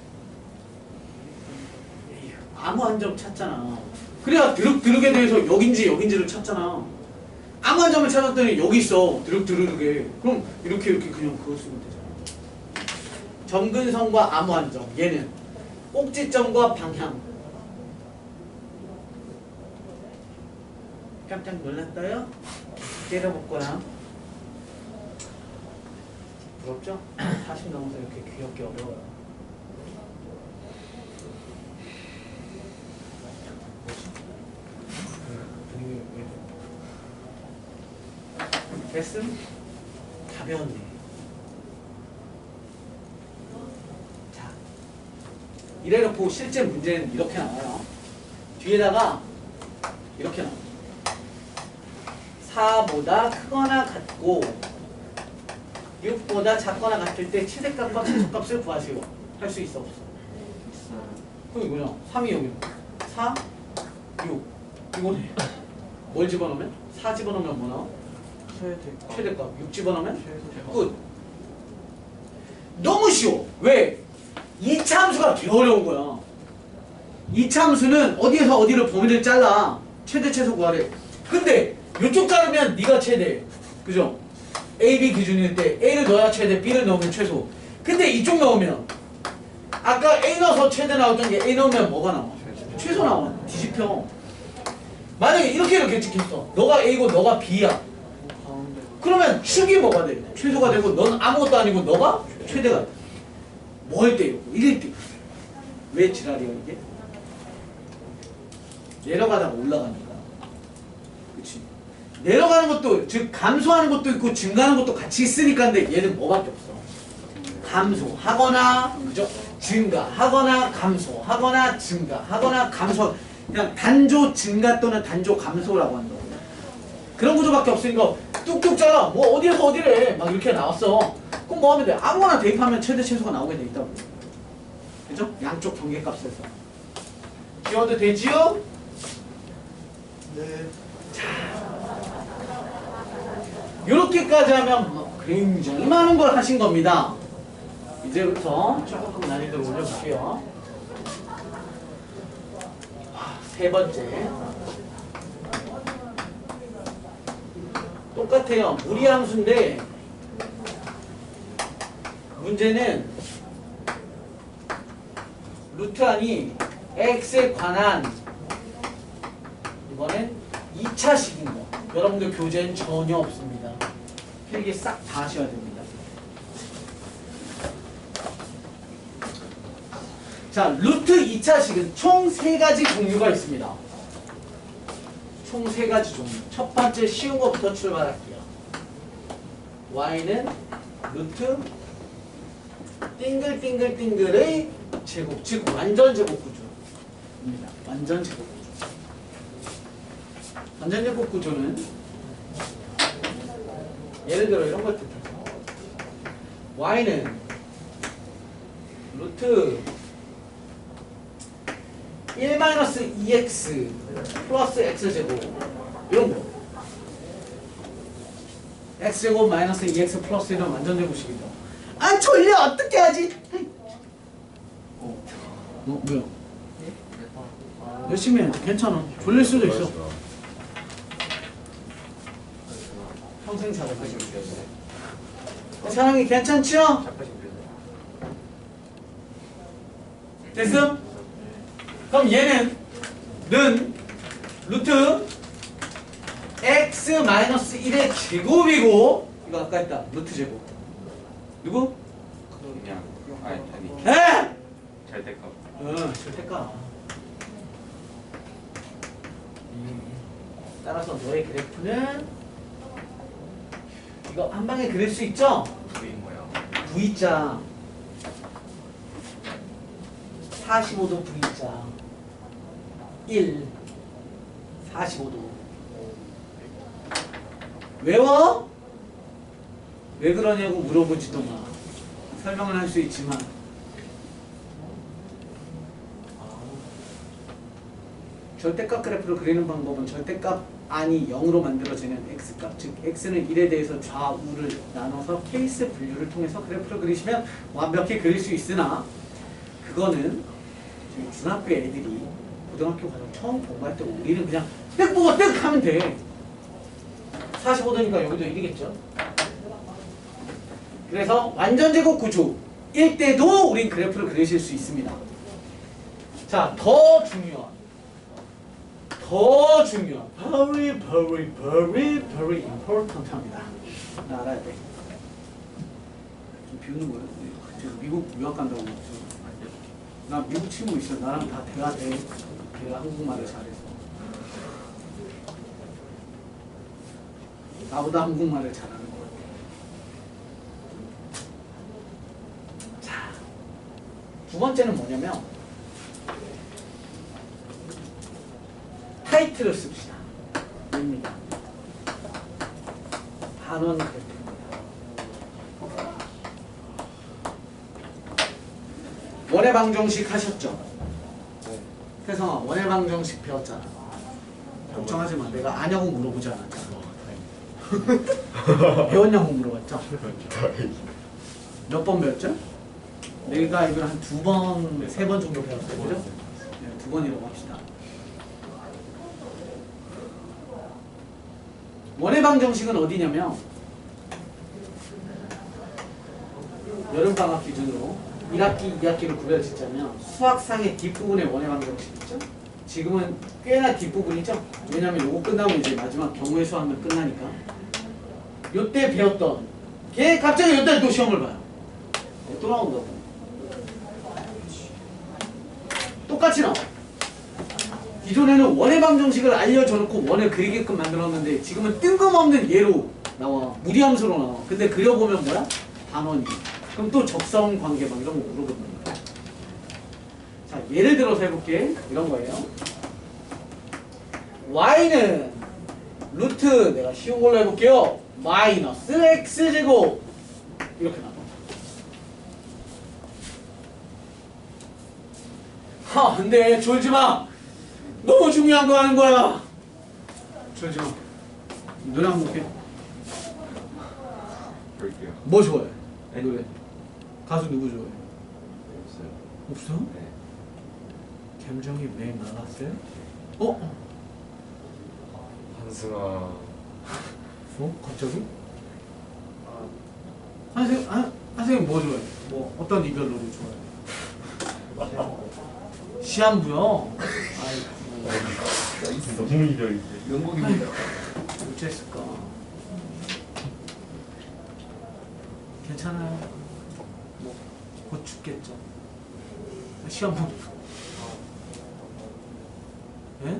아무 한 점 찾잖아. 그래야 드룩드룩에 대해서 여긴지를 찾잖아. 아무 한 점을 찾았더니 여기 있어. 드룩드룩에. 그럼 이렇게 그냥 그어 쓰면 되잖아. 점근선과 아무 한 점. 얘는 꼭지점과 방향. 깜짝 놀랐어요? 때려볼 거야. 부럽죠? 40 넘어서 이렇게 귀엽게 어려워요. 됐음? 가벼웠네. 자, 이래놓고 실제 문제는 이렇게 나와요. 뒤에다가 이렇게 나와요. 4보다 크거나 같고 6보다 작거나 같을 때 최대값과 최소값을 구하세요. 할 수 있어 없어? 그럼 이거냐? 3이 여기 4, 6 이거네. 뭘 집어넣으면? 4 집어넣으면 뭐 나와? 최대값 6 집어넣으면? 끝. 너무 쉬워. 왜? 2차 함수가 되게 어려운 거야. 2차 함수는 어디에서 어디를 범위를 잘라 최대 최소 구하래. 근데 이쪽 자르면 네가 최대. 그죠? A, B 기준일 때 A를 넣어야 최대, B를 넣으면 최소. 근데 이쪽 넣으면 아까 A 넣어서 최대 나오던 게 A 넣으면 뭐가 나와? 최소 나와. 뒤집혀. 만약에 이렇게 찍혔어. 너가 A고 너가 B야. 그러면 축이 뭐가 돼? 최소가 되고 넌 아무것도 아니고 너가 최대가 돼. 뭐 할 때? 이럴 때. 왜 지랄이야 이게? 내려가다가 올라가니까. 그치? 내려가는 것도, 즉 감소하는 것도 있고 증가하는 것도 같이 있으니까. 근데 얘는 뭐밖에 없어. 감소하거나, 그죠? 증가하거나 감소하거나 증가하거나 감소. 그냥 단조 증가 또는 단조 감소라고 한다고. 그런 구조밖에 없으니까 뚝뚝 잘라. 뭐 어디에서 어디래 막 이렇게 나왔어. 그럼 뭐 하면 돼? 아무거나 대입하면 최대 최소가 나오게 돼 있다고. 그죠? 양쪽 경계값에서 지워도 되지요? 네. 이렇게까지 하면 뭐 굉장히 많은 걸 하신 겁니다. 이제부터 조금 난이도를 올려볼게요. 세 번째. 똑같아요. 무리함수인데 문제는 루트 안이 x에 관한 이번엔 2차식인 거. 여러분들 교재엔 전혀 없습니다. 필기 싹 다 하셔야 됩니다. 자, 루트 2차식은 총 3가지 종류가 있습니다. 총 3가지 종류. 첫 번째 쉬운 것부터 출발할게요. y는 루트 띵글띵글띵글의 제곱, 즉 완전 제곱 구조입니다. 완전 제곱 구조. 완전 제곱 구조는 예를 들어 이런 걸 뜻하죠. y는 루트 1-2x 플러스 x제곱 이런 거. x제곱 마이너스 2x 플러스 1은 완전 제곱식이죠. 아 졸려 어떻게 하지? 뭐야? 열심히 해. 괜찮아. 졸릴 수도 있어. 평생 살아. 사랑이 괜찮죠? 됐음? 그럼 얘는 루트 x 마이너스 1의 제곱이고 이거 아까 했다. 루트 제곱. 누구? 그냥 아니 에? 절대값. 절대값. 따라서 너의 그래프는 이거 한 방에 그릴 수 있죠? V인 거야. V자 45도 V자 1 45도 외워? 왜 그러냐고 물어보지도 마. 설명을 할 수 있지만 절대값 그래프를 그리는 방법은 절대값 안이 0으로 만들어지는 x값, 즉 x는 1에 대해서 좌우를 나눠서 케이스 분류를 통해서 그래프를 그리시면 완벽히 그릴 수 있으나 그거는 중학교 애들이 고등학교 과정 처음 공부할 때 우리는 그냥 뜩 보고 뜩 하면 돼. 45도니까 여기도 1이겠죠. 그래서 완전제곱 구조일 때도 우린 그래프를 그리실 수 있습니다. 자, 더 중요한 very very very very important 합니다. 나 알아야 돼. 좀 비우는 거야. 지금 미국 유학 간다고. 나 미국 친구 있어. 나랑 다 대화 돼. 걔가 한국말을 잘해서. 나보다 한국말을 잘하는 거 같아. 자, 두 번째는 뭐냐면 타이틀을 씁시다. 입니다. 반원 그래프입니다. 원의 방정식 하셨죠? 태성아, 원의 방정식 배웠잖아. 걱정하지 마. 내가 아냐고 물어보지 않았잖아. 배웠냐고 물어봤죠? 몇 번 배웠죠? 내가 알기로 한 2번, 3번 정도 배웠어요. 그죠? 네, 2번이라고 합시다. 원의 방정식은 어디냐면 여름방학 기준으로 1학기, 2학기를 구별짓자면 수학상의 뒷부분에 원의 방정식 있죠? 지금은 꽤나 뒷부분이죠? 왜냐면 요거 끝나고 이제 마지막 경우의 수 하면 끝나니까 요때 배웠던 걔 갑자기 요때 또 시험을 봐요. 또 나온다고. 똑같이 나와. 기존에는 원의 방정식을 알려줘 놓고 원을 그리게끔 만들었는데 지금은 뜬금없는 예로 나와. 무리함수로 나와. 근데 그려보면 뭐야? 단원이. 그럼 또 적성 관계 막 이런 거 물어보는 거야. 자, 예를 들어서 해볼게. 이런 거예요. y는 루트, 내가 쉬운 걸로 해볼게요. 마이너스 x제곱 이렇게 나와. 근데 졸지마. 너무 중요한 거 하는 거야. 졸지마. 노래 한번 볼게. 볼게요. 뭐 좋아해? 노래. 가수 누구 좋아해? 없어요. 없어? 네. 감정이 왜 나갔어요? 한승아. 갑자기? 선생님 뭐 좋아해? 뭐 어떤 이별 노래 좋아해? 시한부요? 아이고. 너무 이별이지. 명곡입니다. 어째했을까? 괜찮아요. 뭐 곧 죽겠죠. 시한부. 예?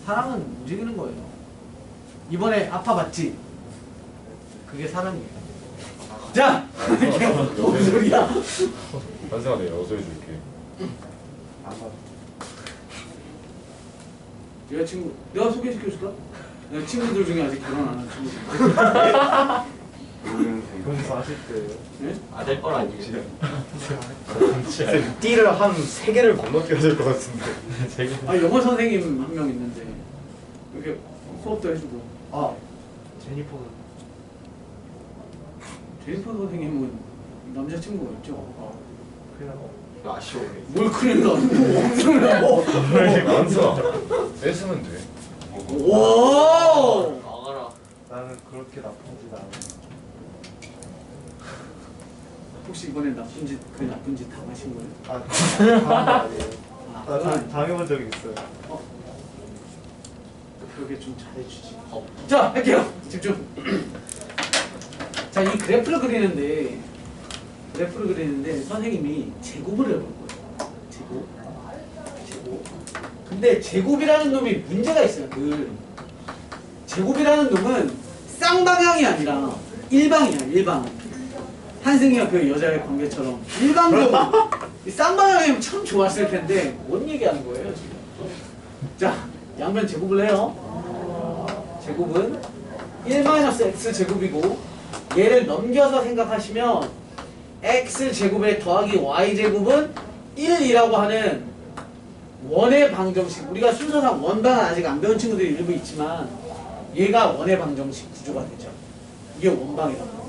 사랑은 움직이는 거예요. 이번에 아파봤지? 그게 사랑이에요. 자! 뭔 소리야? 한승아 내가 여서해줄게. 여자친구, 내가 소개시켜줄까? 내가 친구들 중에 아직 결혼 안 한 친구들. 그럼 40대예요? 네? 아될 걸 아니에요. 띠를 한 3개를 건너뛰어야 될 것 같은데. 영어 선생님 한 명 있는데 이렇게 수업도 해주고. 제니퍼는 제니퍼 선생님은 남자친구가 있죠. 아쉬워. 뭘 큰일 나. 뭐 뭐. 한승아 뺏으면 돼. 와. 나가라. 나는 그렇게 나쁘지 않아. 혹시 이번에 나쁜 짓 당하신 거예요? 당한 거 아니에요. 그건 나 당해본 적이 있어요. 그러게 좀 잘해주지. 자, 할게요. 집중. 자, 이 그래프를 그리는데 선생님이 제곱을 해볼 거예요. 제곱. 근데 제곱이라는 놈이 문제가 있어요. 제곱이라는 놈은 쌍방향이 아니라 일방이야. 일방. 한승이와 그 여자의 관계처럼 일방적으로. 이 쌍방향이면 참 좋았을 텐데 뭔 얘기하는 거예요 지금? 자, 양변 제곱을 해요. 제곱은 1-x 제곱이고 얘를 넘겨서 생각하시면 x 제곱에 더하기 y 제곱은 1이라고 하는 원의 방정식. 우리가 순서상 원방은 아직 안 배운 친구들이 일부 있지만 얘가 원의 방정식 구조가 되죠. 이게 원방이라고.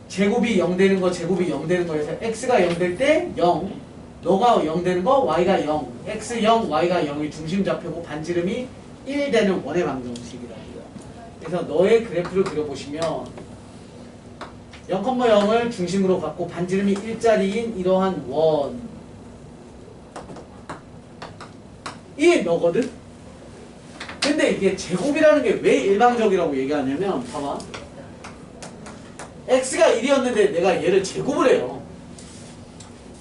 제곱이 0 되는 거, 제곱이 0 되는 거에서 x가 0 될 때 0, 너가 0 되는 거, y가 0, x 0, y가 0이 중심 좌표고 반지름이 1 되는 원의 방정식이라고요. 그래서 너의 그래프를 그려보시면 0,0을 중심으로 갖고 반지름이 1짜리인 이러한 원이 너거든? 근데 이게 제곱이라는 게 왜 일방적이라고 얘기하냐면 봐봐. x가 1이었는데 내가 얘를 제곱을 해요.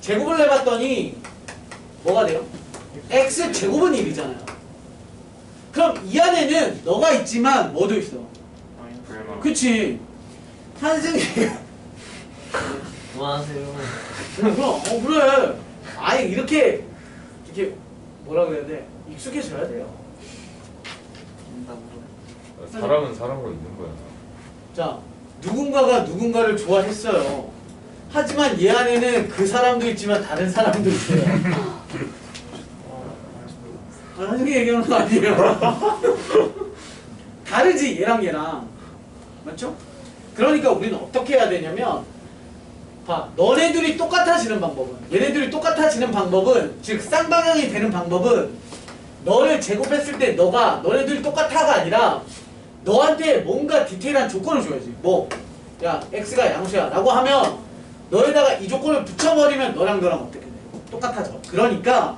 제곱을 해봤더니 뭐가 돼요? x 제곱은 1이잖아요. 그럼 이 안에는 너가 있지만 뭐도 있어? 그치? 한승이 그만하세요. 그럼 그래. 아예 이렇게 뭐라 그래야 돼? 익숙해져야 돼요. 사람은 사람으로 있는 거야. 자, 누군가가 누군가를 좋아했어요. 하지만 얘 안에는 그 사람도 있지만 다른 사람도 있어요. 한승이 얘기하는 거 아니에요. 다르지 얘랑 맞죠? 그러니까 우리는 어떻게 해야 되냐면 봐, 너네들이 똑같아지는 방법은, 얘네들이 똑같아지는 방법은, 즉 쌍방향이 되는 방법은 너를 제곱했을 때 너네들이 똑같아가 아니라 너한테 뭔가 디테일한 조건을 줘야지. 뭐, 야 x가 양수야 라고 하면 너에다가 이 조건을 붙여버리면 너랑 어떻게 돼? 똑같아져. 그러니까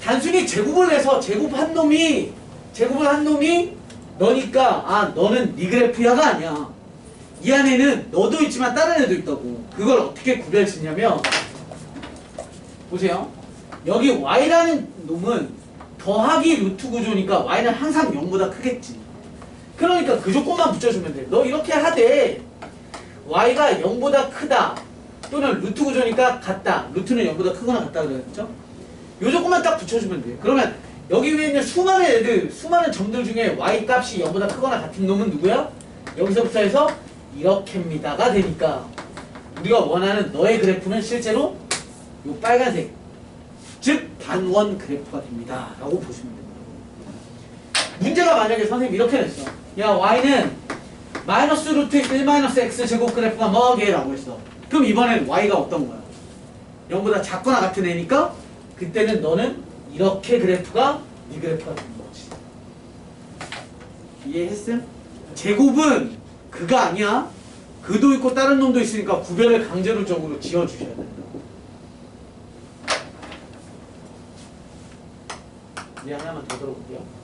단순히 제곱을 해서 제곱을 한 놈이 너니까 너는 네 그래프야가 아니야. 이 안에는 너도 있지만 다른 애도 있다고. 그걸 어떻게 구별짓냐면 보세요. 여기 y라는 놈은 더하기 루트 구조니까 y는 항상 0보다 크겠지. 그러니까 그 조건만 붙여주면 돼. 너 이렇게 하되 y가 0보다 크다 또는 루트 구조니까 같다. 루트는 0보다 크거나 같다 그랬죠? 이 조건만 딱 붙여주면 돼. 그러면 여기 위에 있는 수많은 애들, 수많은 점들 중에 y 값이 0보다 크거나 같은 놈은 누구야? 여기서부터 해서 이렇게입니다가 되니까 우리가 원하는 너의 그래프는 실제로 이 빨간색, 즉 반원 그래프가 됩니다 라고 보시면 됩니다. 문제가 만약에 선생님이 이렇게 냈어. 야 y는 마이너스 루트 1 마이너스 x 제곱 그래프가 뭐게? 라고 했어. 그럼 이번엔 y가 어떤 거야? 0보다 작거나 같은 애니까 그때는 너는 이렇게 그래프가 네 그래프가 되는 거지. 이해했음? 제곱은 그가 아니야. 그도 있고 다른 놈도 있으니까 구별을 강제로적으로 지어주셔야 된다. 이제 하나만 더 들어볼게요.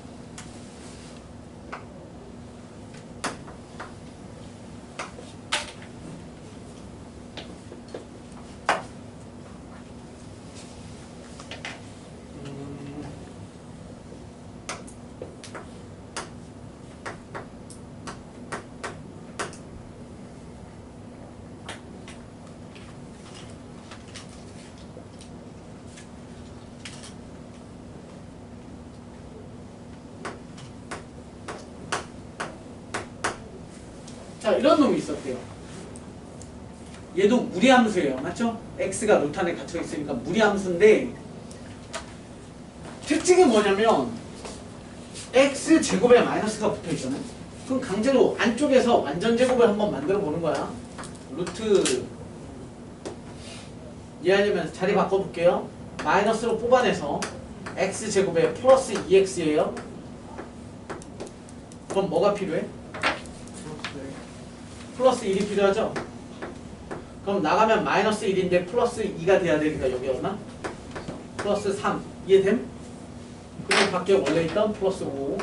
자, 이런 놈이 있었대요. 얘도 무리함수예요. 맞죠? x가 루트 안에 갇혀 있으니까 무리함수인데 특징이 뭐냐면 x 제곱에 마이너스가 붙어 있잖아요. 그럼 강제로 안쪽에서 완전 제곱을 한번 만들어 보는 거야. 루트 이해하려면 자리 바꿔볼게요. 마이너스로 뽑아내서 x 제곱에 플러스 2x예요. 그럼 뭐가 필요해? 플러스 1이 필요하죠? 그럼 나가면 마이너스 1인데 플러스 2가 돼야 되니까 여기 얼마? 플러스 3. 이해됨? 그리고 밖에 원래 있던 플러스 5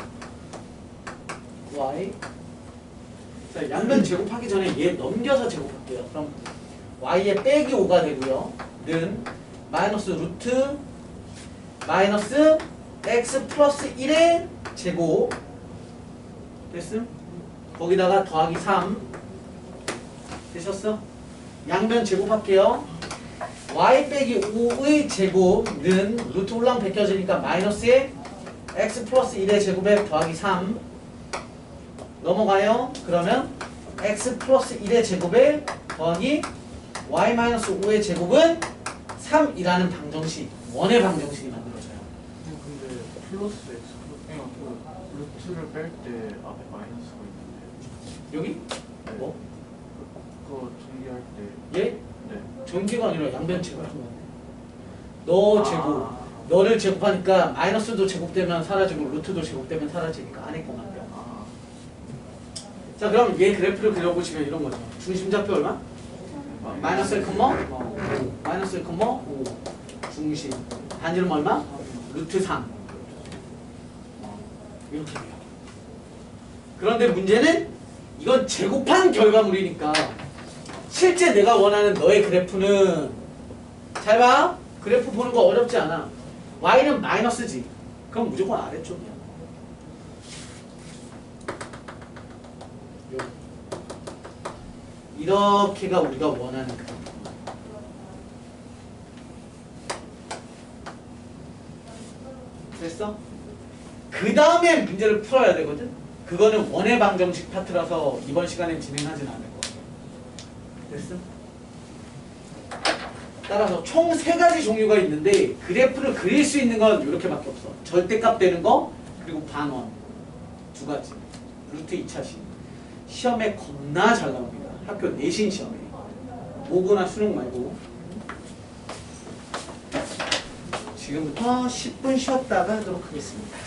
y. 자, 양변 제곱하기 전에 얘 넘겨서 제곱할게요. 그럼 y에 빼기 5가 되고요. 는 마이너스 루트 마이너스 x 플러스 1의 제곱 됐음? 거기다가 더하기 3 되셨어? 양변 제곱할게요. y 빼기 5의 제곱은 루트 올라면 벗겨지니까 마이너스에 x 플러스 1의 제곱에 더하기 3 넘어가요. 그러면 x 플러스 1의 제곱에 더하기 y 마이너스 5의 제곱은 3이라는 방정식, 원의 방정식이 만들어져요. 근데 플러스 x 그 루트를 뺄 때 앞에 마이너스가 있는데 여기? 네. 뭐? 그거 정리할 때 얘? 네. 전기가 아니라 양변 제곱. 너 제곱. 너를 제곱하니까 마이너스도 제곱되면 사라지고 루트도 제곱되면 사라지니까 안에 것만 빼요. 자, 그럼 얘 그래프를 그려보시면 이런 거죠. 중심좌표 얼마? 마이너스 1, 5. 마이너스 1, 5. 중심. 반지름 얼마? 루트 3. 이렇게 돼요. 그런데 문제는 이건 제곱한 결과물이니까 실제 내가 원하는 너의 그래프는 잘 봐. 그래프 보는 거 어렵지 않아. y는 마이너스지. 그럼 무조건 아래쪽이야. 이렇게가 우리가 원하는 그래프. 됐어? 그 다음에 문제를 풀어야 되거든? 그거는 원의 방정식 파트라서 이번 시간엔 진행하진 않을 거야. 됐어? 따라서 총 3가지 종류가 있는데 그래프를 그릴 수 있는 건 이렇게밖에 없어. 절대값 되는 거 그리고 반원 2가지. 루트 2차식. 시험에 겁나 잘 나옵니다. 학교 내신 시험에. 모고나 수능 말고. 지금부터 10분 쉬었다가 하도록 하겠습니다.